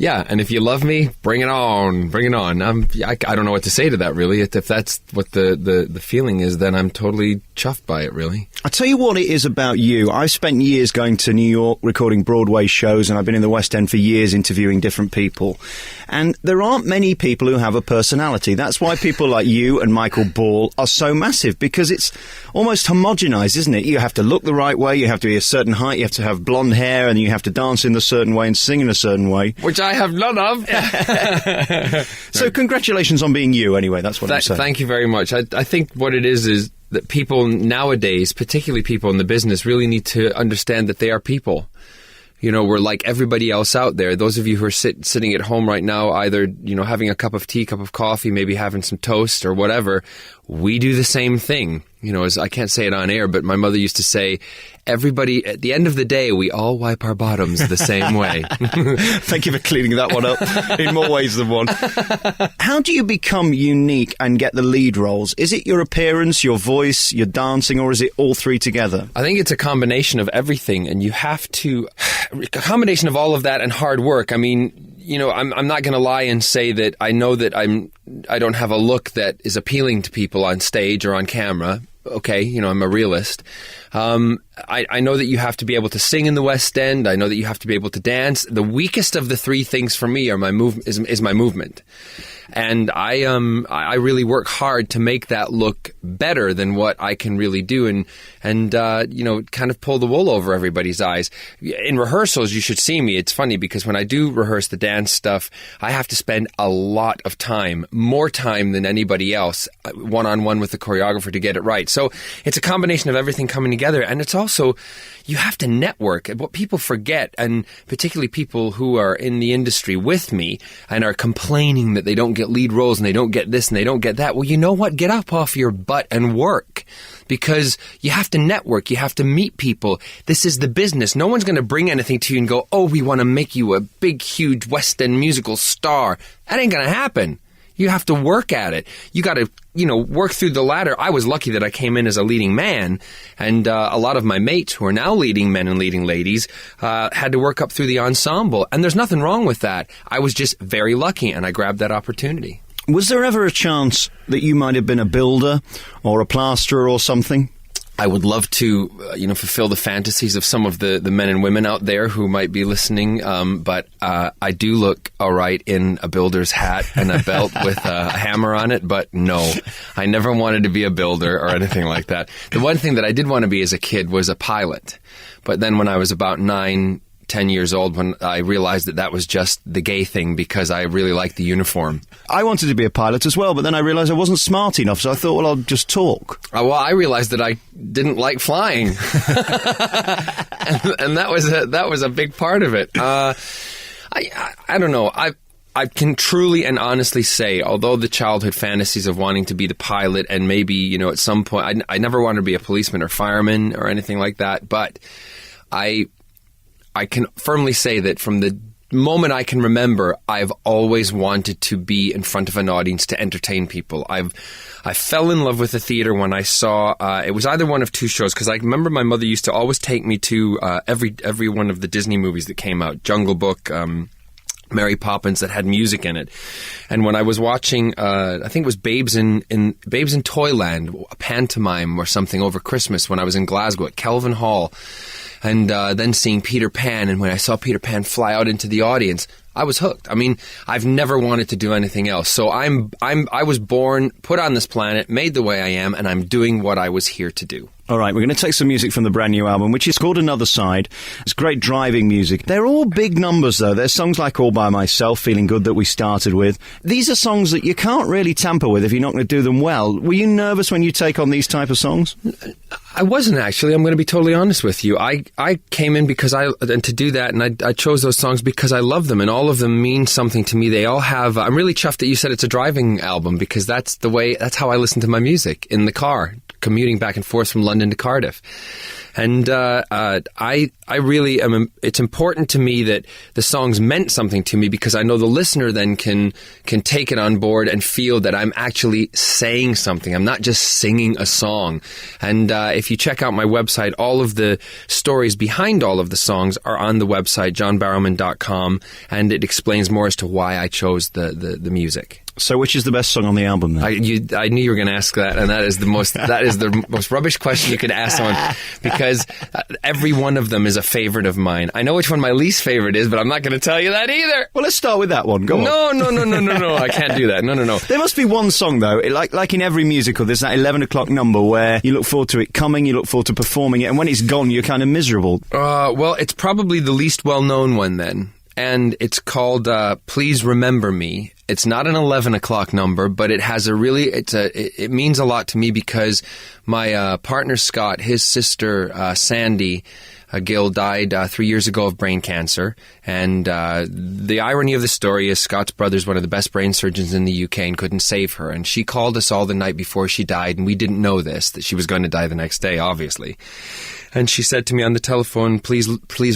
Yeah, and if you love me, bring it on, bring it on. I don't know what to say to that, really. If that's what the feeling is, then I'm totally chuffed by it, really. I'll tell you what it is about you. I've spent years going to New York, recording Broadway shows, and I've been in the West End for years interviewing different people. And there aren't many people who have a personality. That's why people like you and Michael Ball are so massive, because it's almost homogenized, isn't it? You have to look the right way, you have to be a certain height, you have to have blonde hair, and you have to dance in a certain way and sing in a certain way. Which I have none of. So congratulations on being you, anyway. That's what I'm saying. Thank you very much. I think what it is that people nowadays, particularly people in the business, really need to understand that they are people. You know, we're like everybody else out there. Those of you who are sitting at home right now, either, you know, having a cup of tea, cup of coffee, maybe having some toast or whatever, we do the same thing. You know, as I can't say it on air, but my mother used to say, everybody, at the end of the day, we all wipe our bottoms the same way. Thank you for cleaning that one up in more ways than one. How do you become unique and get the lead roles? Is it your appearance, your voice, your dancing, or is it all three together? I think it's a combination of everything, and you have to, a combination of all of that and hard work. I mean, you know, I'm not going to lie and say that I know that I don't have a look that is appealing to people on stage or on camera. Okay, you know, I'm a realist. I know that you have to be able to sing in the West End. I know that you have to be able to dance. The weakest of the three things for me are my is my movement. And I really work hard to make that look better than what I can really do, and you know, kind of pull the wool over everybody's eyes. In rehearsals, you should see me. It's funny because when I do rehearse the dance stuff, I have to spend a lot of time, more time than anybody else, one-on-one with the choreographer to get it right. So it's a combination of everything coming together, and it's also, you have to network. What people forget, and particularly people who are in the industry with me and are complaining that they don't get lead roles and they don't get this and they don't get that. Well, you know what? Get up off your butt and work, because you have to network. You have to meet people. This is the business. No one's going to bring anything to you and go, oh, we want to make you a big, huge West End musical star. That ain't going to happen. You have to work at it. You got to, you know, work through the ladder. I was lucky that I came in as a leading man, and a lot of my mates who are now leading men and leading ladies had to work up through the ensemble. And there's nothing wrong with that. I was just very lucky, and I grabbed that opportunity. Was there ever a chance that you might have been a builder or a plasterer or something? I would love to, fulfill the fantasies of some of the men and women out there who might be listening. But I do look all right in a builder's hat and a belt with a hammer on it. But no, I never wanted to be a builder or anything like that. The one thing that I did want to be as a kid was a pilot. But then when I was about 9, 10 years old, when I realized that was just the gay thing, because I really liked the uniform. I wanted to be a pilot as well, but then I realized I wasn't smart enough, so I thought, well, I'll just talk. Well, I realized that I didn't like flying. and that was a big part of it. I don't know. I can truly and honestly say, although the childhood fantasies of wanting to be the pilot and maybe, at some point, I never wanted to be a policeman or fireman or anything like that, but I can firmly say that from the moment I can remember, I've always wanted to be in front of an audience to entertain people. I fell in love with the theater when I saw, it was either one of two shows, because I remember my mother used to always take me to every one of the Disney movies that came out, Jungle Book, Mary Poppins, that had music in it. And when I was watching, I think it was Babes in Toyland, a pantomime or something over Christmas when I was in Glasgow at Kelvin Hall, and then seeing Peter Pan, and when I saw Peter Pan fly out into the audience, I was hooked. I mean, I've never wanted to do anything else. So I was born, put on this planet, made the way I am, and I'm doing what I was here to do. All right, we're going to take some music from the brand new album, which is called Another Side. It's great driving music. They're all big numbers, though. There's songs like All By Myself, Feeling Good, that we started with. These are songs that you can't really tamper with if you're not going to do them well. Were you nervous when you take on these type of songs? I wasn't, actually. I'm going to be totally honest with you. I came in and to do that, and I chose those songs because I love them, and all of them mean something to me. They all have, I'm really chuffed that you said it's a driving album, because that's how I listen to my music, in the car, commuting back and forth from London to Cardiff. And I really am. It's important to me that the songs meant something to me, because I know the listener then can take it on board and feel that I'm actually saying something. I'm not just singing a song. And if you check out my website, all of the stories behind all of the songs are on the website, johnbarrowman.com, and it explains more as to why I chose the music. So which is the best song on the album then? I knew you were going to ask that, and that is the most rubbish question you could ask someone, because every one of them is a favorite of mine. I know which one my least favorite is, but I'm not going to tell you that either. Well, let's start with that one. Go on. No. I can't do that. No. There must be one song, though, like in every musical, there's that 11 o'clock number where you look forward to it coming, you look forward to performing it, and when it's gone, you're kind of miserable. Well, it's probably the least well-known one then. And it's called Please Remember Me. It's not an 11 o'clock number, but it has it means a lot to me, because my partner Scott, his sister Sandy Gill, died 3 years ago of brain cancer. And the irony of the story is Scott's brother's one of the best brain surgeons in the UK and couldn't save her. And she called us all the night before she died, and we didn't know that she was going to die the next day, obviously. And she said to me on the telephone, please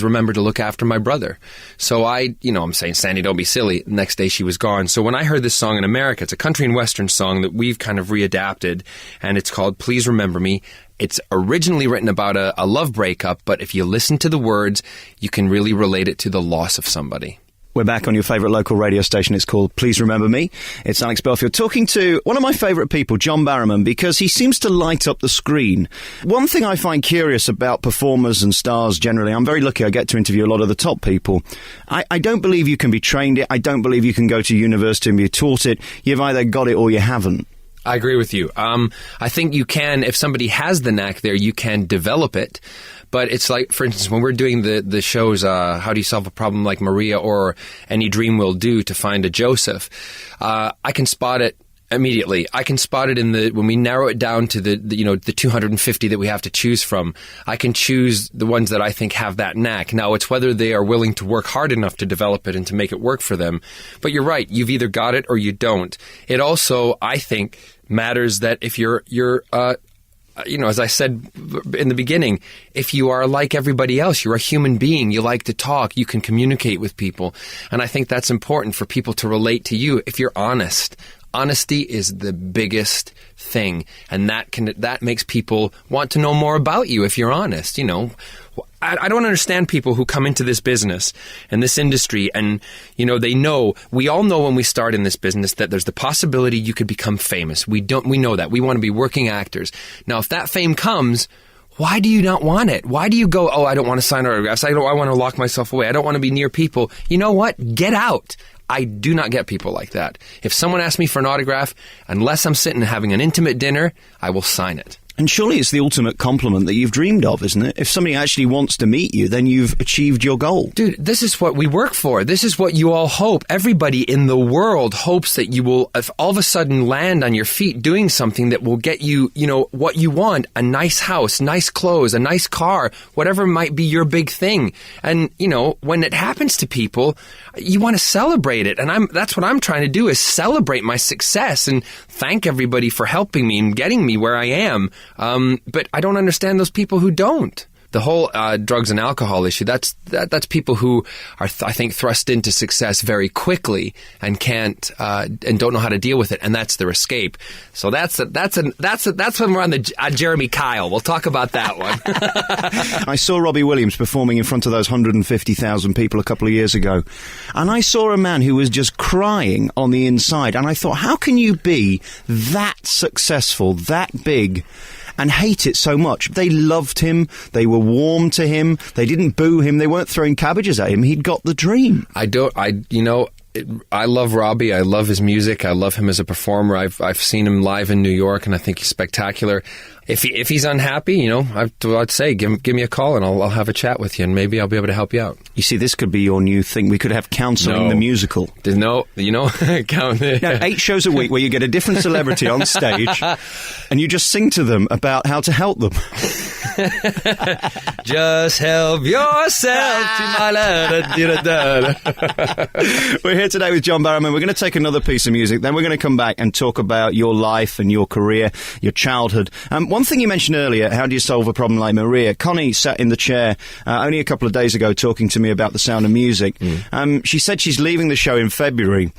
remember to look after my brother. So I'm saying, Sandy, don't be silly. The next day she was gone. So when I heard this song in America, it's a country and western song that we've kind of readapted, and it's called Please Remember Me. It's originally written about a love breakup, but if you listen to the words, you can really relate it to the loss of somebody. We're back on your favourite local radio station. It's called Please Remember Me. It's Alex Belfield talking to one of my favourite people, John Barrowman, because he seems to light up the screen. One thing I find curious about performers and stars generally, I'm very lucky I get to interview a lot of the top people. I don't believe you can be trained it. I don't believe you can go to university and be taught it. You've either got it or you haven't. I agree with you. I think you can, if somebody has the knack there, you can develop it. But it's like, for instance, when we're doing the shows, How Do You Solve a Problem Like Maria, or Any Dream Will Do to Find a Joseph, I can spot it immediately. I can spot it when we narrow it down to the 250 that we have to choose from. I can choose the ones that I think have that knack. Now, it's whether they are willing to work hard enough to develop it and to make it work for them. But you're right. You've either got it or you don't. It also, I think, matters that if you're as I said in the beginning, if you are like everybody else, you're a human being, you like to talk, you can communicate with people. And I think that's important for people to relate to you if you're honest. Honesty is the biggest thing, and that makes people want to know more about you if you're honest. I don't understand people who come into this business and this industry and, we all know when we start in this business that there's the possibility you could become famous. We know that. We want to be working actors. Now, if that fame comes, why do you not want it? Why do you go, I don't want to sign autographs. I want to lock myself away. I don't want to be near people. You know what? Get out. I do not get people like that. If someone asks me for an autograph, unless I'm sitting and having an intimate dinner, I will sign it. And surely it's the ultimate compliment that you've dreamed of, isn't it? If somebody actually wants to meet you, then you've achieved your goal. Dude, this is what we work for. This is what you all hope. Everybody in the world hopes that you will all of a sudden land on your feet doing something that will get you, what you want. A nice house, nice clothes, a nice car, whatever might be your big thing. And, when it happens to people, you want to celebrate it. And that's what I'm trying to do, is celebrate my success and thank everybody for helping me and getting me where I am. But I don't understand those people who don't. The whole drugs and alcohol issue, that's people who are, I think, thrust into success very quickly and can't and don't know how to deal with it, and that's their escape. So that's when we're on the Jeremy Kyle. We'll talk about that one. I saw Robbie Williams performing in front of those 150,000 people a couple of years ago, and I saw a man who was just crying on the inside, and I thought, how can you be that successful, that big, and hate it so much? They loved him. They were warm to him. They didn't boo him. They weren't throwing cabbages at him. He'd got the dream. I love Robbie. I love his music. I love him as a performer. I've seen him live in New York, and I think he's spectacular. If he's unhappy, I'd say give me a call and I'll have a chat with you, and maybe I'll be able to help you out. You see, this could be your new thing. We could have counselling the musical. No, 8 shows a week where you get a different celebrity on stage and you just sing to them about how to help them. Just help yourself to my love. We're here here today with John Barrowman. We're going to take another piece of music, then we're going to come back and talk about your life and your career, your childhood. One thing you mentioned earlier, how do you solve a problem like Maria? Connie sat in the chair only a couple of days ago talking to me about The Sound of Music. She said she's leaving the show in February.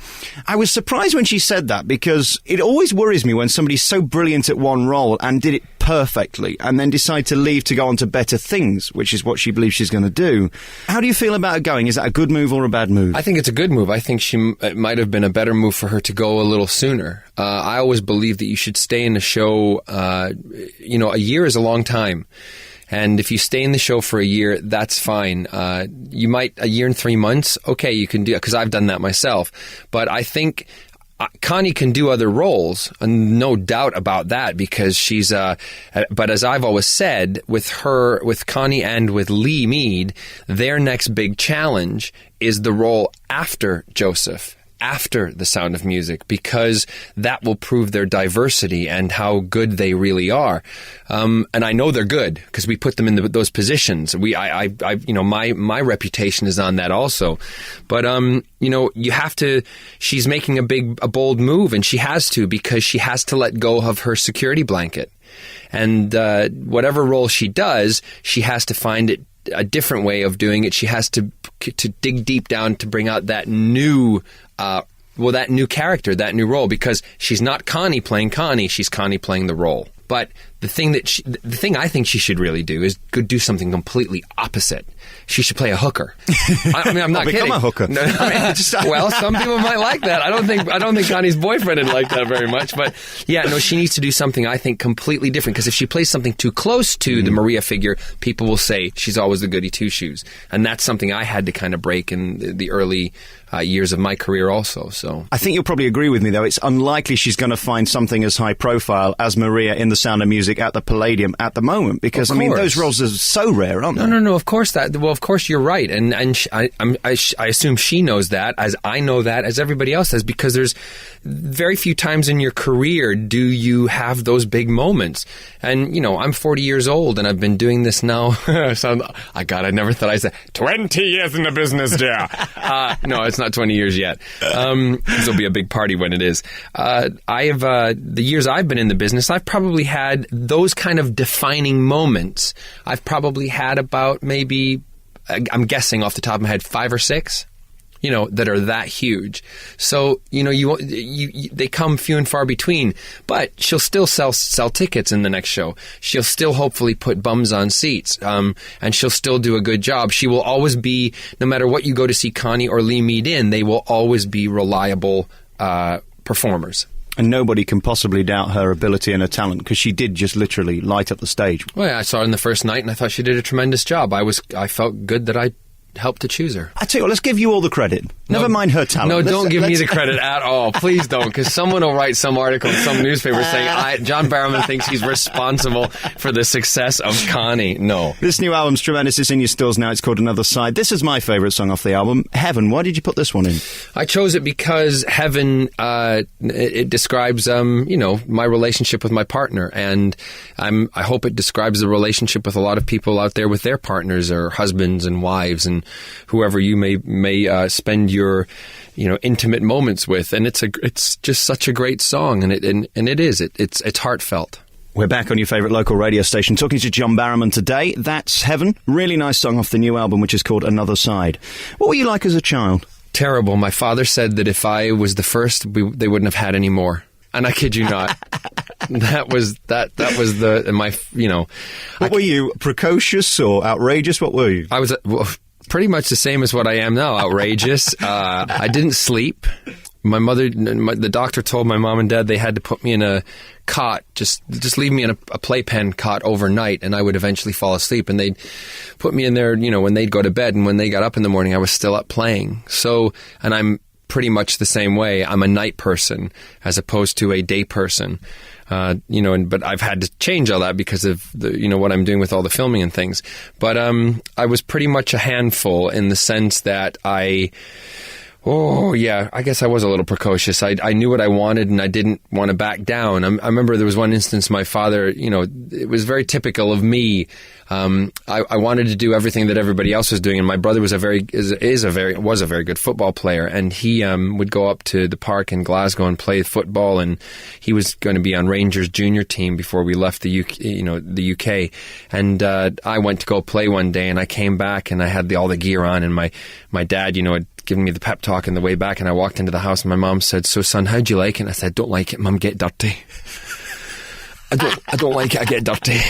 I was surprised when she said that, because it always worries me when somebody's so brilliant at one role and did it perfectly and then decide to leave to go on to better things, which is what she believes she's going to do. How do you feel about it going? Is that a good move or a bad move? I think it's a good move. I think it might have been a better move for her to go a little sooner. I always believe that you should stay in the show. A year is a long time. And if you stay in the show for a year, that's fine. You might, a year and 3 months, okay, you can do it, because I've done that myself. But I think Connie can do other roles, no doubt about that, because she's, but as I've always said, with Connie and with Lee Mead, their next big challenge is the role after Joseph, after The Sound of Music, because that will prove their diversity and how good they really are. And I know they're good because we put them in those positions. My reputation is on that also. But, you have to, she's making a bold move, and she has to, because she has to let go of her security blanket. And, whatever role she does, she has to find it a different way of doing it. She has to dig deep down to bring out that new that new character, that new role, because she's not Connie playing Connie, she's Connie playing the role. But the thing I think she should really do is do something completely opposite. She should play a hooker. I'm not kidding. Become a hooker. No, well, some people might like that. I don't think Connie's boyfriend would like that very much. But yeah, no, she needs to do something, I think, completely different. Because if she plays something too close to the Maria figure, people will say she's always the goody two shoes, and that's something I had to kind of break in the early years of my career also. So I think you'll probably agree with me, though. It's unlikely she's going to find something as high profile as Maria in The Sound of Music at the Palladium at the moment, because those roles are so rare, aren't they? No. Of course of course you're right, and I assume she knows that, as I know that, as everybody else does, because there's very few times in your career do you have those big moments. And I'm 40 years old, and I've been doing this now. I never thought I'd say 20 years in the business, dear. No, it's not 20 years yet. This will be a big party when it is. The years I've been in the business, I've probably had those kind of defining moments. I've probably had about maybe, I'm guessing off the top of my head, 5 or 6, that are that huge. So, they come few and far between, but she'll still sell tickets in the next show. She'll still hopefully put bums on seats, and she'll still do a good job. She will always be, no matter what you go to see Connie or Lee Mead in, they will always be reliable performers. And nobody can possibly doubt her ability and her talent, because she did just literally light up the stage. Well, yeah, I saw her in the first night, and I thought she did a tremendous job. I felt good that I helped to choose her. I tell you what, let's give you all the credit. Never mind her talent. No, don't give me the credit at all. Please don't, because someone will write some article in some newspaper saying John Barrowman thinks he's responsible for the success of Connie. No. This new album's tremendous. It's in your stores now. It's called Another Side. This is my favourite song off the album, Heaven. Why did you put this one in? I chose it because Heaven, it describes, my relationship with my partner, and I hope it describes the relationship with a lot of people out there with their partners or husbands and wives and whoever you may spend your intimate moments with. And it's just such a great song, and it's heartfelt. We're back on your favourite local radio station talking to John Barrowman today. That's Heaven. Really nice song off the new album, which is called Another Side. What were you like as a child? Terrible. My father said that if I was the first, they wouldn't have had any more. And I kid you not. That was What were you, precocious or outrageous? What were you? I was pretty much the same as what I am now, outrageous. I didn't sleep. My mother, the doctor told my mom and dad they had to put me in a cot, just leave me in a playpen cot overnight, and I would eventually fall asleep. And they'd put me in there, when they'd go to bed, and when they got up in the morning, I was still up playing. So, and I'm pretty much the same way. I'm a night person as opposed to a day person. But I've had to change all that because of what I'm doing with all the filming and things. But I was pretty much a handful in the sense that I Oh, yeah. I guess I was a little precocious. I knew what I wanted, and I didn't want to back down. I remember there was one instance my father, it was very typical of me. I wanted to do everything that everybody else was doing, and my brother was a very good football player, and he would go up to the park in Glasgow and play football, and he was going to be on Rangers junior team before we left the UK. And I went to go play one day, and I came back, and I had all the gear on, and my dad, had given me the pep talk on the way back, and I walked into the house, and my mom said, "So, son, how'd you like it?" And I said, "Don't like it, Mum, get dirty." I don't like it, I get dirty.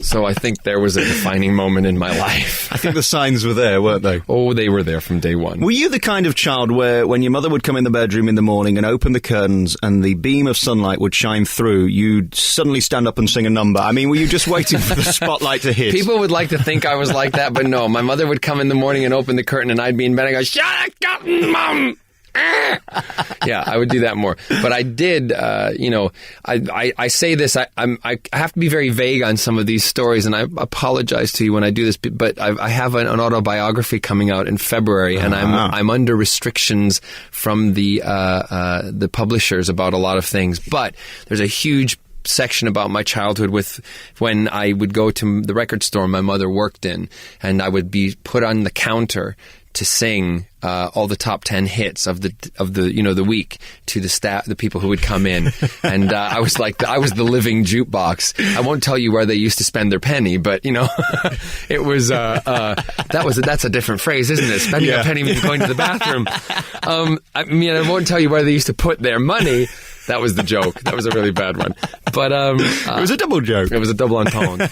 So I think there was a defining moment in my life. I think the signs were there, weren't they? Oh, they were there from day one. Were you the kind of child where when your mother would come in the bedroom in the morning and open the curtains and the beam of sunlight would shine through, you'd suddenly stand up and sing a number? I mean, were you just waiting for the spotlight to hit? People would like to think I was like that, but no. My mother would come in the morning and open the curtain, and I'd be in bed and go, "Shut up, curtain, Mum!" Yeah, I would do that more. But I did, I say this, I have to be very vague on some of these stories, and I apologize to you when I do this, but I have an autobiography coming out in February, and I'm under restrictions from the publishers about a lot of things. But there's a huge section about my childhood with when I would go to the record store my mother worked in, and I would be put on the counter to sing all the top 10 hits of the week to the staff, the people who would come in, and I was the living jukebox. I won't tell you where they used to spend their penny, but it was that's a different phrase, isn't it? Spending a penny means going to the bathroom. I won't tell you where they used to put their money. That was the joke. That was a really bad one. But it was a double joke. It was a double entendre.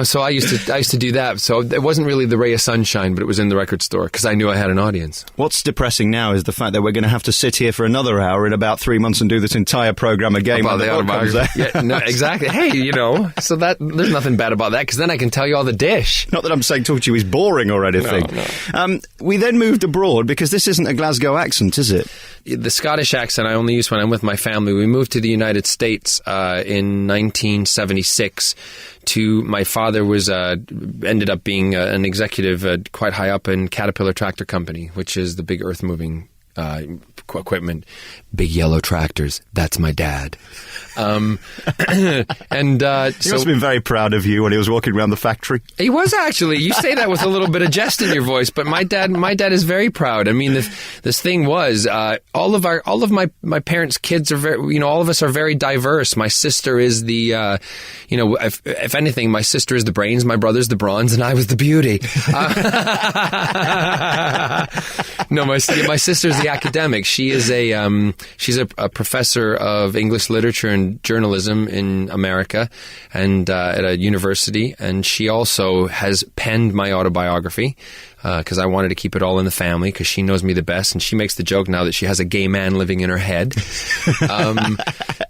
So I used to do that. So it wasn't really the ray of sunshine, but it was in the record store because I knew I had an audience. What's depressing now is the fact that we're going to have to sit here for another hour in about 3 months and do this entire program again. About the autobiography. Yeah, no, exactly. Hey, so that there's nothing bad about that because then I can tell you all the dish. Not that I'm saying talk to you is boring or anything. No. We then moved abroad because this isn't a Glasgow accent, is it? The Scottish accent I only use when I'm with my family. We moved to the United States in 1976. My father was ended up being an executive quite high up in Caterpillar Tractor Company, which is the big earth moving equipment. Big yellow tractors. That's my dad. And he must have been very proud of you when he was walking around the factory. He was actually. You say that with a little bit of jest in your voice, but my dad is very proud. I mean, this thing was all of my parents' kids are very, all of us are very diverse. My sister is the, if anything, my sister is the brains, my brother's the bronze, and I was the beauty. No, my sister's the academic. She is she's a professor of English literature and journalism in America and at a university, and she also has penned my autobiography because I wanted to keep it all in the family because she knows me the best, and she makes the joke now that she has a gay man living in her head.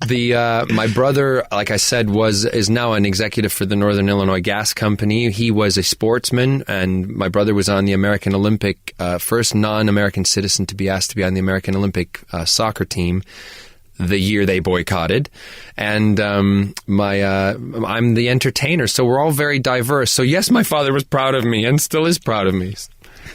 My brother, like I said, is now an executive for the Northern Illinois Gas Company. He was a sportsman, and my brother was on the American Olympic, first non-American citizen to be asked to be on the American Olympic soccer team the year they boycotted. And I'm the entertainer, so we're all very diverse. So yes, my father was proud of me and still is proud of me.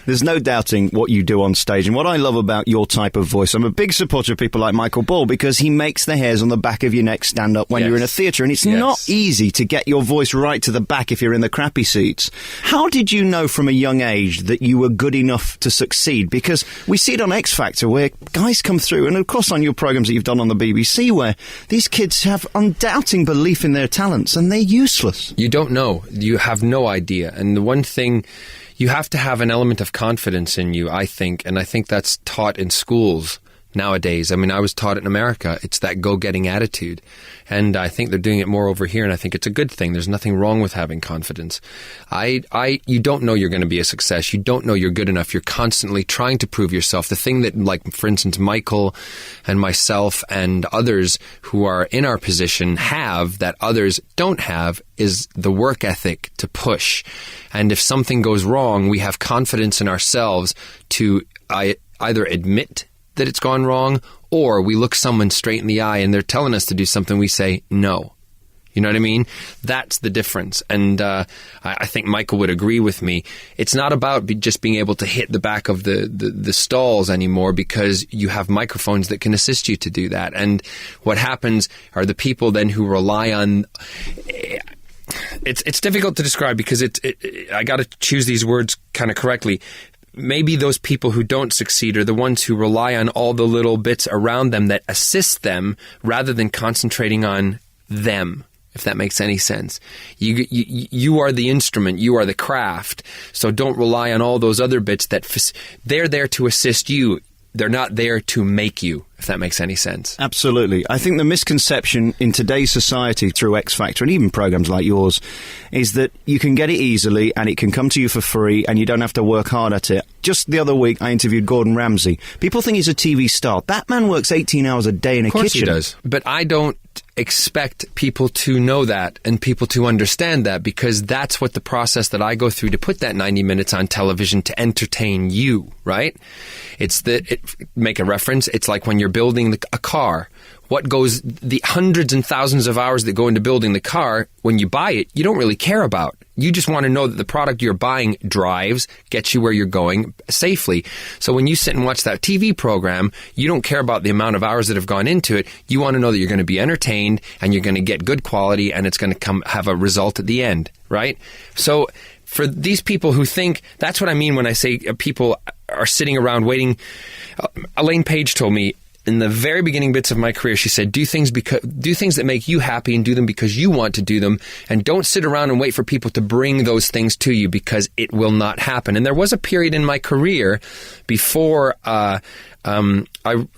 There's no doubting what you do on stage. And what I love about your type of voice, I'm a big supporter of people like Michael Ball because he makes the hairs on the back of your neck stand up when you're in a theatre. And it's not easy to get your voice right to the back if you're in the crappy seats. How did you know from a young age that you were good enough to succeed? Because we see it on X Factor where guys come through, and of course on your programmes that you've done on the BBC, where these kids have undoubting belief in their talents and they're useless. You don't know. You have no idea. And the one thing... You have to have an element of confidence in you, I think, and I think that's taught in schools nowadays. I mean, I was taught in America. It's that go-getting attitude, and I think they're doing it more over here, and I think it's a good thing. There's nothing wrong with having confidence. You don't know you're going to be a success. You don't know you're good enough. You're constantly trying to prove yourself. The thing that, like, for instance, Michael and myself and others who are in our position have that others don't have is the work ethic to push. And if something goes wrong, we have confidence in ourselves to either admit that it's gone wrong, or we look someone straight in the eye and they're telling us to do something, we say, no, You know what I mean? That's the difference. And I think Michael would agree with me. It's not about just being able to hit the back of the stalls anymore, because you have microphones that can assist you to do that. And what happens are the people then who rely on... It's difficult to describe, because I got to choose these words kind of correctly. Maybe those people who don't succeed are the ones who rely on all the little bits around them that assist them, rather than concentrating on them, if that makes any sense. You are the instrument, you are the craft, so don't rely on all those other bits they're there to assist you. They're not there to make you, if that makes any sense. Absolutely. I think the misconception in today's society through X Factor and even programs like yours is that you can get it easily and it can come to you for free and you don't have to work hard at it. Just the other week, I interviewed Gordon Ramsay. People think he's a TV star. That man works 18 hours a day in a kitchen. Of course he does. But I don't expect people to know that and people to understand that, because that's what the process that I go through to put that 90 minutes on television to entertain you, right? Make a reference, it's like when you're building a car. What goes, the hundreds and thousands of hours that go into building the car, when you buy it, you don't really care about. You just want to know that the product you're buying drives, gets you where you're going safely. So when you sit and watch that TV program, you don't care about the amount of hours that have gone into it. You want to know that you're going to be entertained and you're going to get good quality and it's going to have a result at the end, right? So for these people who think, that's what I mean when I say people are sitting around waiting. Elaine Page told me, in the very beginning bits of my career, she said, do things that make you happy and do them because you want to do them, and don't sit around and wait for people to bring those things to you, because it will not happen. And there was a period in my career before I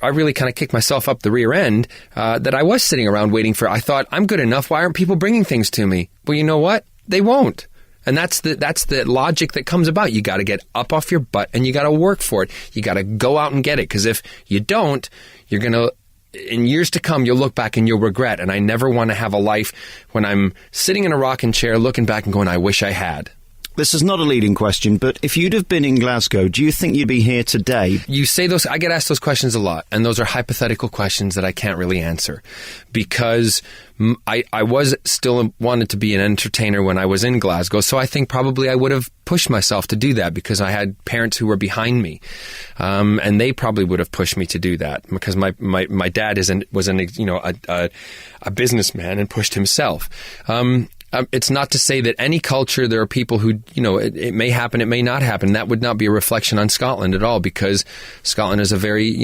really kind of kicked myself up the rear end that I was sitting around waiting for. I thought, I'm good enough. Why aren't people bringing things to me? Well, you know what? They won't. And that's the logic that comes about. You got to get up off your butt and you got to work for it. You got to go out and get it. Because if you don't, you're going to, in years to come, you'll look back and you'll regret. And I never want to have a life when I'm sitting in a rocking chair looking back and going, I wish I had. This is not a leading question, but if you'd have been in Glasgow, do you think you'd be here today? You say those, I get asked those questions a lot, and those are hypothetical questions that I can't really answer, because I was still wanted to be an entertainer when I was in Glasgow, so I think probably I would have pushed myself to do that, because I had parents who were behind me, and they probably would have pushed me to do that, because my dad was a businessman and pushed himself. It's not to say that any culture, there are people who, it may happen, it may not happen. That would not be a reflection on Scotland at all, because Scotland is a very,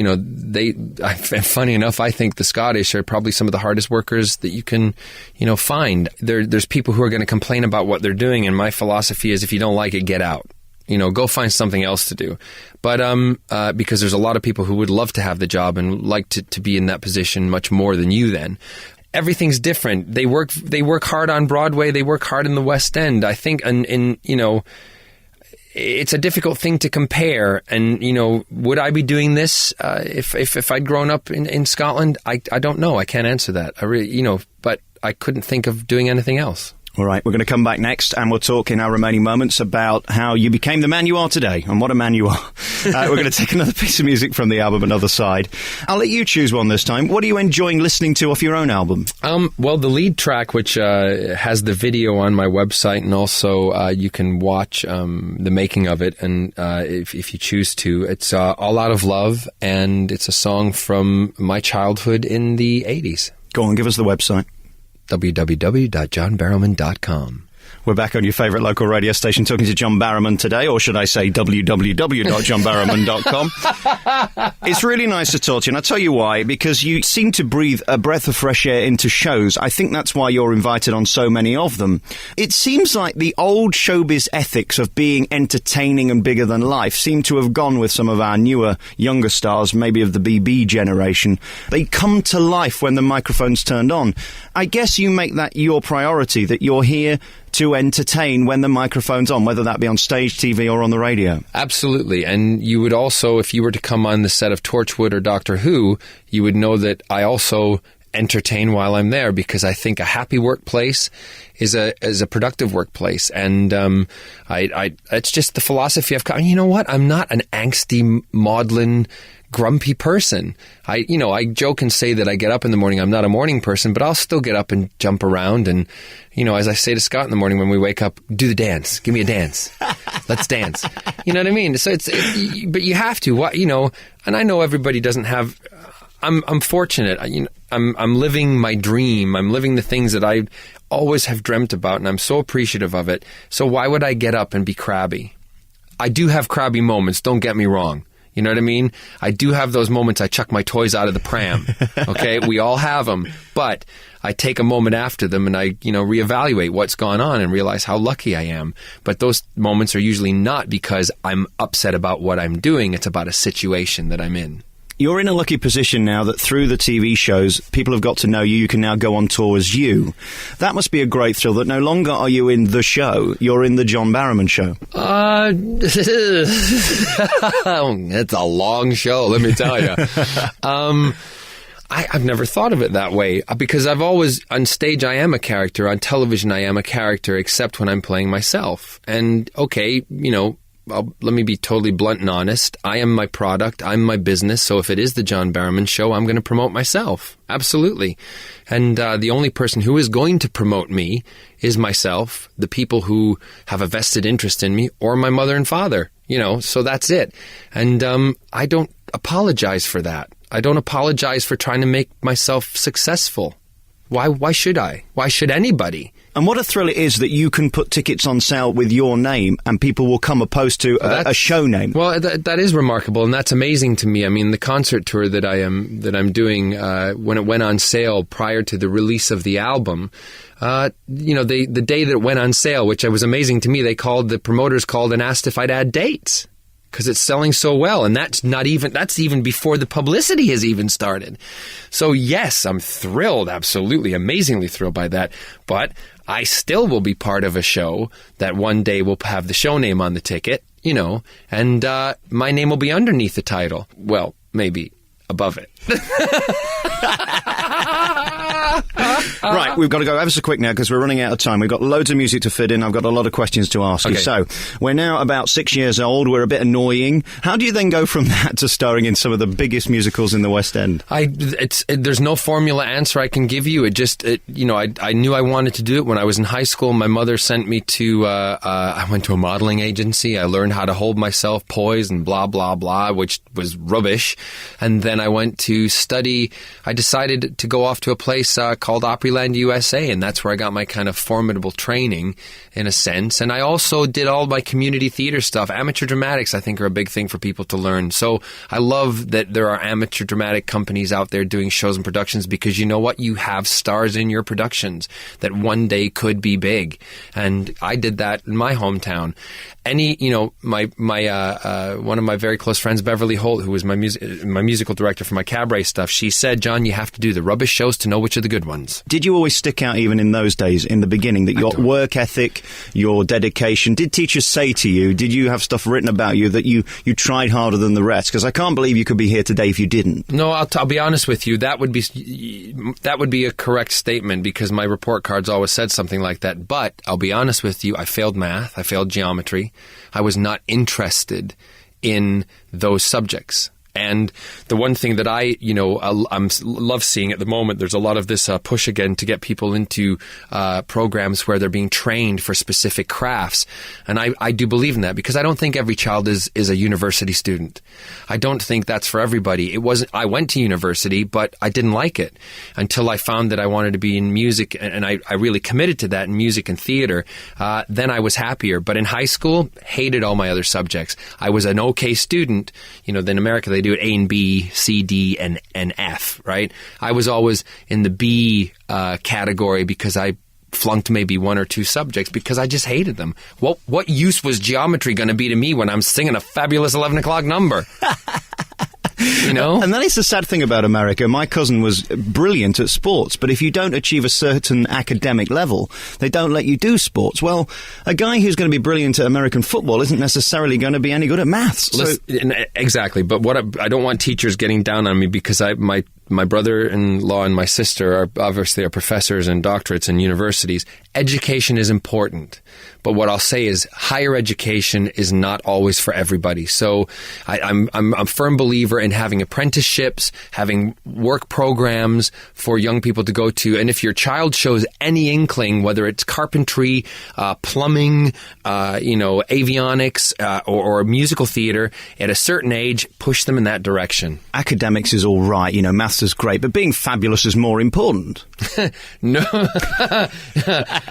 funny enough, I think the Scottish are probably some of the hardest workers that you can, find. There's people who are going to complain about what they're doing, and my philosophy is, if you don't like it, get out. Go find something else to do. But because there's a lot of people who would love to have the job and like to be in that position much more than you then. Everything's different. They work hard on Broadway. They work hard in the West End. I think, it's a difficult thing to compare. And, would I be doing this if I'd grown up in Scotland? I don't know. I can't answer that. I really, but I couldn't think of doing anything else. All right, we're going to come back next, and we'll talk in our remaining moments about how you became the man you are today, and what a man you are. We're going to take another piece of music from the album, Another Side. I'll let you choose one this time. What are you enjoying listening to off your own album? Well, the lead track, which has the video on my website, and also you can watch the making of it, and if you choose to, it's All Out of Love, and it's a song from my childhood in the 80s. Go on, give us the website. www.johnbarrowman.com. We're back on your favourite local radio station talking to John Barrowman today, or should I say www.johnbarrowman.com. It's really nice to talk to you, and I'll tell you why, because you seem to breathe a breath of fresh air into shows. I think that's why you're invited on so many of them. It seems like the old showbiz ethics of being entertaining and bigger than life seem to have gone with some of our newer, younger stars, maybe of the BB generation. They come to life when the microphone's turned on. I guess you make that your priority, that you're here to entertain when the microphone's on, whether that be on stage, TV, or on the radio. Absolutely. And you would also, if you were to come on the set of Torchwood or Doctor Who, you would know that I also entertain while I'm there, because I think a happy workplace is a productive workplace. And it's just the philosophy I've got. You know what? I'm not an angsty, maudlin grumpy person. I joke and say that I get up in the morning. I'm not a morning person, but I'll still get up and jump around. And, as I say to Scott in the morning when we wake up, do the dance. Give me a dance. Let's dance. You know what I mean? So but you have to, and I know everybody doesn't have, I'm fortunate. I'm living my dream. I'm living the things that I always have dreamt about, and I'm so appreciative of it. So why would I get up and be crabby? I do have crabby moments, don't get me wrong. You know what I mean? I do have those moments I chuck my toys out of the pram. Okay? We all have them. But I take a moment after them and I, reevaluate what's gone on and realize how lucky I am. But those moments are usually not because I'm upset about what I'm doing. It's about a situation that I'm in. You're in a lucky position now that through the TV shows, people have got to know you. You can now go on tour as you. That must be a great thrill that no longer are you in the show, you're in the John Barrowman show. It's a long show, let me tell you. I've never thought of it that way because I've always, on stage I am a character, on television I am a character, except when I'm playing myself. And okay, let me be totally blunt and honest. I am my product. I'm my business. So if it is the John Barrowman show, I'm going to promote myself. Absolutely. And the only person who is going to promote me is myself, the people who have a vested interest in me, or my mother and father. So that's it. And I don't apologize for that. I don't apologize for trying to make myself successful. Why should I? Why should anybody? And what a thrill it is that you can put tickets on sale with your name and people will come opposed to a show name. Well, that is remarkable, and that's amazing to me. I mean, the concert tour that I'm doing, when it went on sale prior to the release of the album, the day that it went on sale, which was amazing to me, the promoters called and asked if I'd add dates. Because it's selling so well, and that's even before the publicity has even started. So yes, I'm thrilled, absolutely, amazingly thrilled by that. But I still will be part of a show that one day will have the show name on the ticket, and my name will be underneath the title. Well, maybe above it. Right, we've got to go ever so quick now because we're running out of time. We've got loads of music to fit in. I've got a lot of questions to ask you. So, we're now about 6 years old. We're a bit annoying. How do you then go from that to starring in some of the biggest musicals in the West End? There's no formula answer I can give you. I knew I wanted to do it when I was in high school. My mother sent me to, I went to a modeling agency. I learned how to hold myself poised and blah, blah, blah, which was rubbish. And then I went to study. I decided to go off to a place called Opryland, USA, and that's where I got my kind of formidable training, in a sense. And I also did all my community theater stuff. Amateur dramatics, I think, are a big thing for people to learn. So I love that there are amateur dramatic companies out there doing shows and productions because you know what? You have stars in your productions that one day could be big. And I did that in my hometown. My one of my very close friends, Beverly Holt, who was my musical director for my cabaret stuff, she said, John, you have to do the rubbish shows to know which are the good ones. Did you always stick out even in those days, in the beginning, that your work ethic, your dedication, did teachers say to you, did you have stuff written about you that you tried harder than the rest? Because I can't believe you could be here today if you didn't. No, I'll be honest with you. That would be a correct statement because my report cards always said something like that. But I'll be honest with you, I failed math, I failed geometry. I was not interested in those subjects. And the one thing that I love seeing at the moment, there's a lot of this push again to get people into programs where they're being trained for specific crafts. And I do believe in that because I don't think every child is a university student. I don't think that's for everybody. I went to university, but I didn't like it until I found that I wanted to be in music, and I really committed to that in music and theater. Then I was happier. But in high school, hated all my other subjects. I was an okay student. Then America, they do it A and B, C, D, and F, right? I was always in the B category because I flunked maybe one or two subjects because I just hated them. What use was geometry going to be to me when I'm singing a fabulous 11 o'clock number? And that is the sad thing about America. My cousin was brilliant at sports, but if you don't achieve a certain academic level, they don't let you do sports. Well, a guy who's going to be brilliant at American football isn't necessarily going to be any good at maths. Exactly, but I don't want teachers getting down on me because my brother-in-law and my sister are obviously professors and doctorates in universities. Education is important. But what I'll say is higher education is not always for everybody. So I'm a firm believer in having having apprenticeships, having work programs for young people to go to. And if your child shows any inkling, whether it's carpentry, plumbing, avionics, or musical theater, at a certain age, push them in that direction. Academics is all right, maths is great, but being fabulous is more important. No.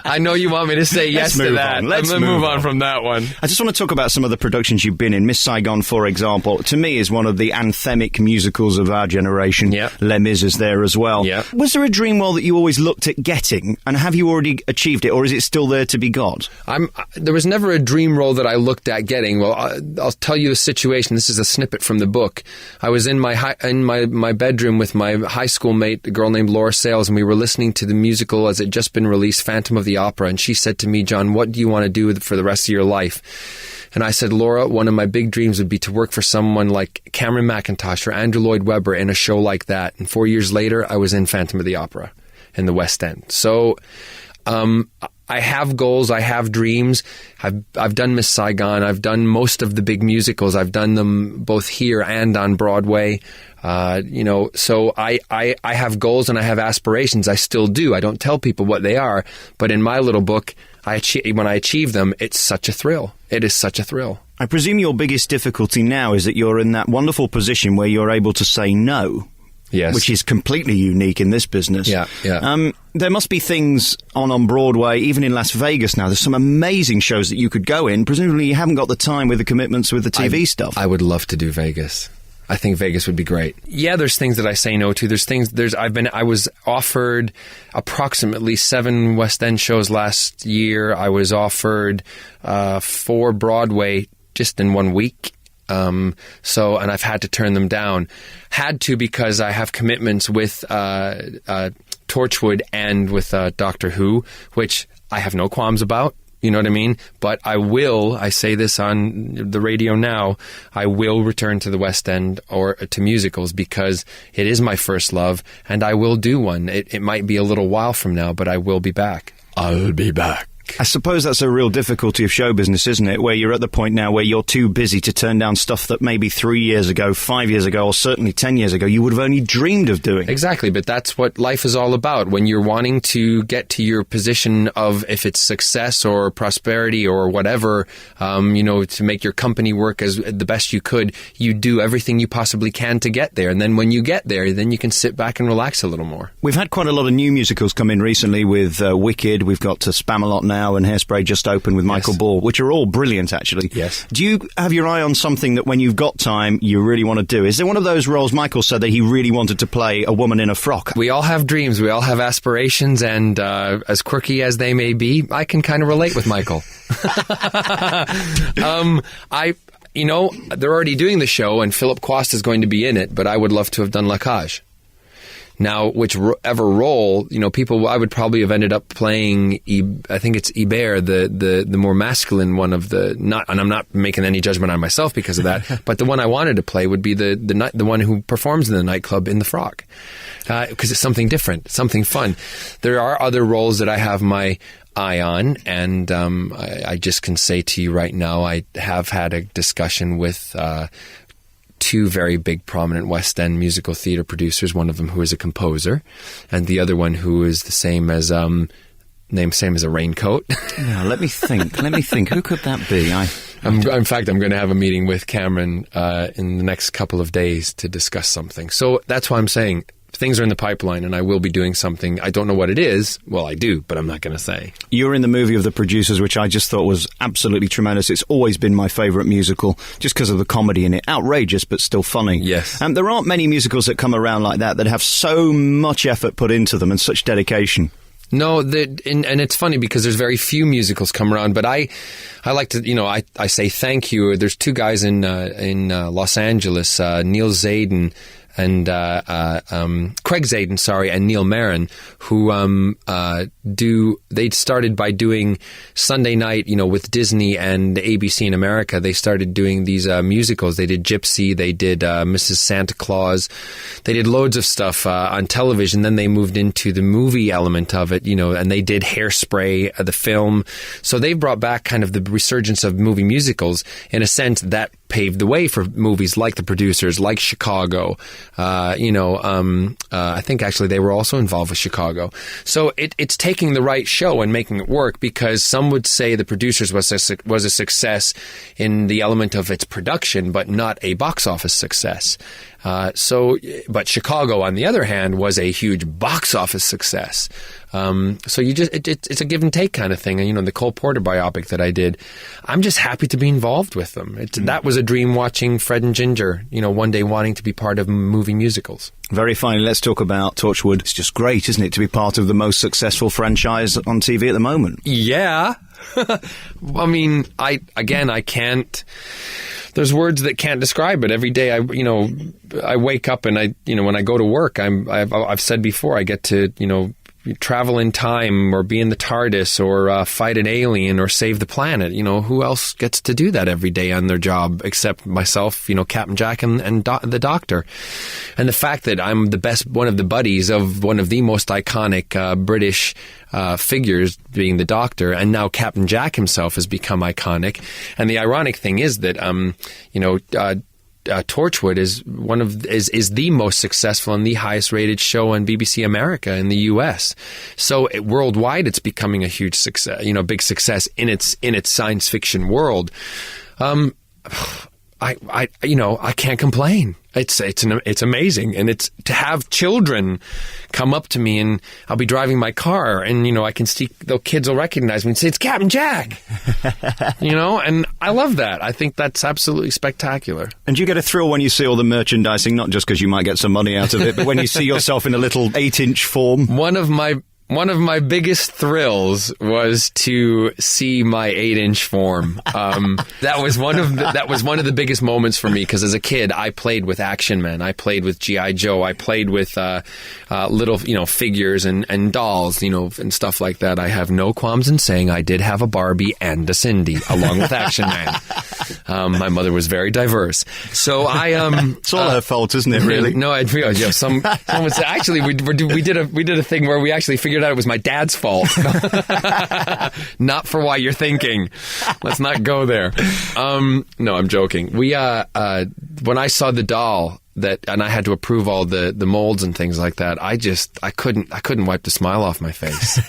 I know you want me to say yes to that. Let's move on from that one. I just want to talk about some of the productions you've been in. Miss Saigon, for example, to me is one of the anthemic musicals of our generation. Yep. Les Mis is there as well. Yep. Was there a dream role that you always looked at getting, and have you already achieved it, or is it still there to be got? There was never a dream role that I looked at getting. Well, I'll tell you a situation. This is a snippet from the book. I was in my bedroom with my high school mate, a girl named Laura Sales, and we were listening to the musical as it just been released, Phantom of the Opera, and she said to me, "John, what do you want to do for the rest of your life?" And I said, "Laura, one of my big dreams would be to work for someone like Cameron McIntosh or Andrew Lloyd Webber in a show like that." And 4 years later, I was in Phantom of the Opera in the West End. So I have goals, I have dreams. I've done Miss Saigon, I've done most of the big musicals. I've done them both here and on Broadway. So I have goals and I have aspirations. I still do. I don't tell people what they are, but in my little book, when I achieve them, it's such a thrill. It is such a thrill. I presume your biggest difficulty now is that you're in that wonderful position where you're able to say no. Yes. Which is completely unique in this business. Yeah. There must be things on Broadway, even in Las Vegas now. There's some amazing shows that you could go in. Presumably you haven't got the time with the commitments with the TV stuff. I would love to do Vegas. I think Vegas would be great. Yeah, there's things that I say no to. I was offered approximately 7 West End shows last year. I was offered 4 Broadway just in 1 week. And I've had to turn them down. Had to because I have commitments with Torchwood and with Doctor Who, which I have no qualms about. You know what I mean? But I say this on the radio now, I will return to the West End or to musicals because it is my first love, and I will do one. It might be a little while from now, but I will be back. I'll be back. I suppose that's a real difficulty of show business, isn't it? Where you're at the point now where you're too busy to turn down stuff that maybe 3 years ago, 5 years ago, or certainly 10 years ago, you would have only dreamed of doing. Exactly, but that's what life is all about. When you're wanting to get to your position of, if it's success or prosperity or whatever, to make your company work as the best you could, you do everything you possibly can to get there. And then when you get there, then you can sit back and relax a little more. We've had quite a lot of new musicals come in recently with Wicked. We've got Spamalot now, and Hairspray just opened with Michael Ball, which are all brilliant, actually. Yes. Do you have your eye on something that when you've got time, you really want to do? Is there one of those roles? Michael said that he really wanted to play a woman in a frock. We all have dreams. We all have aspirations, and as quirky as they may be, I can kind of relate with Michael. They're already doing the show, and Philip Quast is going to be in it, but I would love to have done La Cage. Now, whichever role, I would probably have ended up playing, I think it's Ibert, the more masculine one of and I'm not making any judgment on myself because of that, but the one I wanted to play would be the one who performs in the nightclub in the frock. Because it's something different, something fun. There are other roles that I have my eye on, and I just can say to you right now, I have had a discussion with 2 very big, prominent West End musical theatre producers, one of them who is a composer, and the other one who is the same as a raincoat. Now, let me think. Who could that be? In fact, I'm going to have a meeting with Cameron in the next couple of days to discuss something. So that's why I'm saying things are in the pipeline, and I will be doing something. I don't know what it is. Well, I do, but I'm not going to say. You're in the movie of The Producers, which I just thought was absolutely tremendous. It's always been my favourite musical, just because of the comedy in it. Outrageous, but still funny. Yes. And there aren't many musicals that come around like that have so much effort put into them and such dedication. No, and it's funny because there's very few musicals come around, but I like to, I say thank you. There's 2 guys in Los Angeles, Neil Zayden and Craig Zayden, and Neil Marin, who they started by doing Sunday night, with Disney and ABC in America. They started doing these musicals. They did Gypsy, they did Mrs. Santa Claus, they did loads of stuff on television. Then they moved into the movie element of it, and they did Hairspray, the film. So they brought back kind of the resurgence of movie musicals in a sense that paved the way for movies like The Producers, like Chicago. I think actually they were also involved with Chicago. So it's taking the right show and making it work, because some would say The Producers was a success in the element of its production, but not a box office success. But Chicago, on the other hand, was a huge box office success. So it's a give and take kind of thing. And, the Cole Porter biopic that I did, I'm just happy to be involved with them. That was a dream, watching Fred and Ginger, one day wanting to be part of movie musicals. Very finally, let's talk about Torchwood. It's just great, isn't it, to be part of the most successful franchise on TV at the moment? Yeah. I mean, I can't... There's words that can't describe it. Every day, I wake up and when I go to work, I've said before, I get to, travel in time or be in the TARDIS or fight an alien or save the planet. Who else gets to do that every day on their job except myself, Captain Jack and the Doctor? And the fact that I'm one of the buddies of one of the most iconic British figures, being the Doctor, and now Captain Jack himself has become iconic. And the ironic thing is that, Torchwood is the most successful and the highest rated show on BBC America in the US. So worldwide, it's becoming a huge success, big success in its science fiction world. I can't complain. It's amazing, and it's to have children come up to me, and I'll be driving my car, and I can see the kids will recognize me and say, "It's Captain Jack," and I love that. I think that's absolutely spectacular. And you get a thrill when you see all the merchandising, not just because you might get some money out of it, but when you see yourself in a little 8-inch form. One of my biggest thrills was to see my 8-inch form. That was one of the biggest moments for me, because as a kid, I played with Action Man. I played with G.I. Joe. I played with little figures and dolls, and stuff like that. I have no qualms in saying I did have a Barbie and a Cindy along with Action Man. My mother was very diverse, so I it's all her fault, isn't it? Really? No, I realize. Yeah, some would say, actually we did a thing where we actually figured out it was my dad's fault. Not for why you're thinking. Let's not go there. No, I'm joking. We when I saw the doll and I had to approve all the molds and things like that, I couldn't wipe the smile off my face.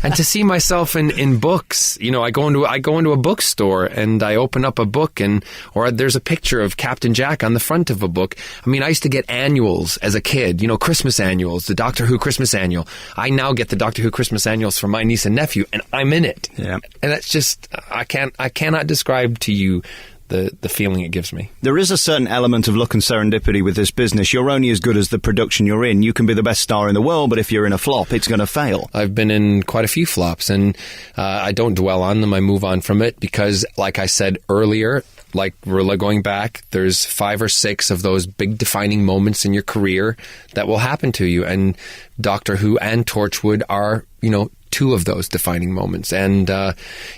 And to see myself in books, I go into a bookstore and I open up a book, or there's a picture of Captain Jack on the front of a book. I mean, I used to get annuals as a kid, Christmas annuals, the Doctor Who Christmas annual. I now get the Doctor Who Christmas annuals for my niece and nephew, and I'm in it. Yeah. And that's just, I cannot describe to you the feeling it gives me. There is a certain element of luck and serendipity with this business. You're only as good as the production you're in. You can be the best star in the world, but if you're in a flop, it's going to fail. I've been in quite a few flops, and I don't dwell on them. I move on from it because, like I said earlier, like we're going back, there's 5 or 6 of those big defining moments in your career that will happen to you, and Doctor Who and Torchwood are, 2 of those defining moments. And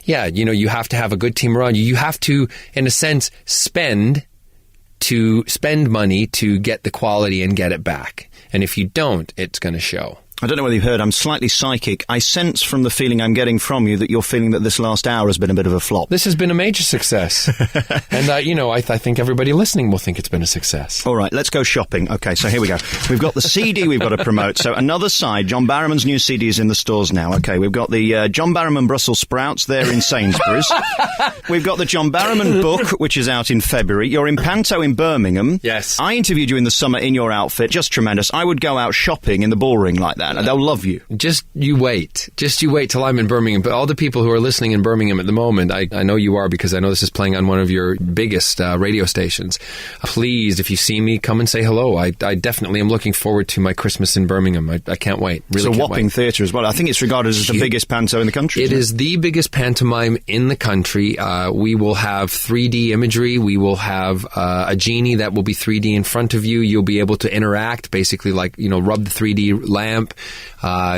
you have to have a good team around you. You have to, in a sense, spend money to get the quality and get it back. And if you don't, it's going to show. I don't know whether you've heard, I'm slightly psychic. I sense from the feeling I'm getting from you that you're feeling that this last hour has been a bit of a flop. This has been a major success. And, I think everybody listening will think it's been a success. All right, let's go shopping. Okay, so here we go. We've got the CD we've got to promote. So another side, John Barrowman's new CD is in the stores now. Okay, we've got the John Barrowman Brussels sprouts there in Sainsbury's. We've got the John Barrowman book, which is out in February. You're in Panto in Birmingham. Yes. I interviewed you in the summer in your outfit. Just tremendous. I would go out shopping in the Bullring like that. They'll love you. Just you wait till I'm in Birmingham. But all the people who are listening in Birmingham at the moment, I know you are, because I know this is playing on one of your biggest radio stations. Please, if you see me, come and say hello. I definitely am looking forward to my Christmas in Birmingham. I can't wait. Really, it's a whopping theatre as well. I think it's regarded as the biggest panto in the country. It is the biggest pantomime in the country. We will have 3D imagery. We will have a genie that will be 3D in front of you. You'll be able to interact, basically like, rub the 3D lamp.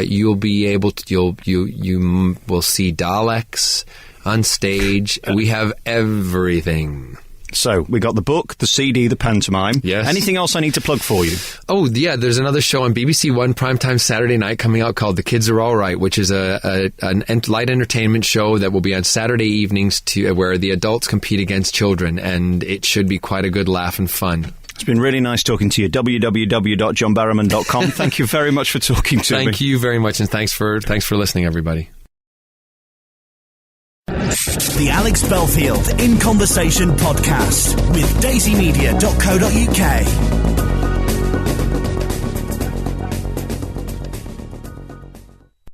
You'll be able to, you will see Daleks on stage. We have everything. So, we got the book, the CD, the pantomime. Yes. Anything else I need to plug for you? Oh, yeah, there's another show on BBC One primetime Saturday night coming out called The Kids Are All Right, which is a light entertainment show that will be on Saturday evenings where the adults compete against children, and it should be quite a good laugh and fun. It's been really nice talking to you. www.johnbarrowman.com. Thank you very much for talking to me. Thank you very much, and thanks for listening, everybody. The Alex Belfield In Conversation podcast with daisymedia.co.uk.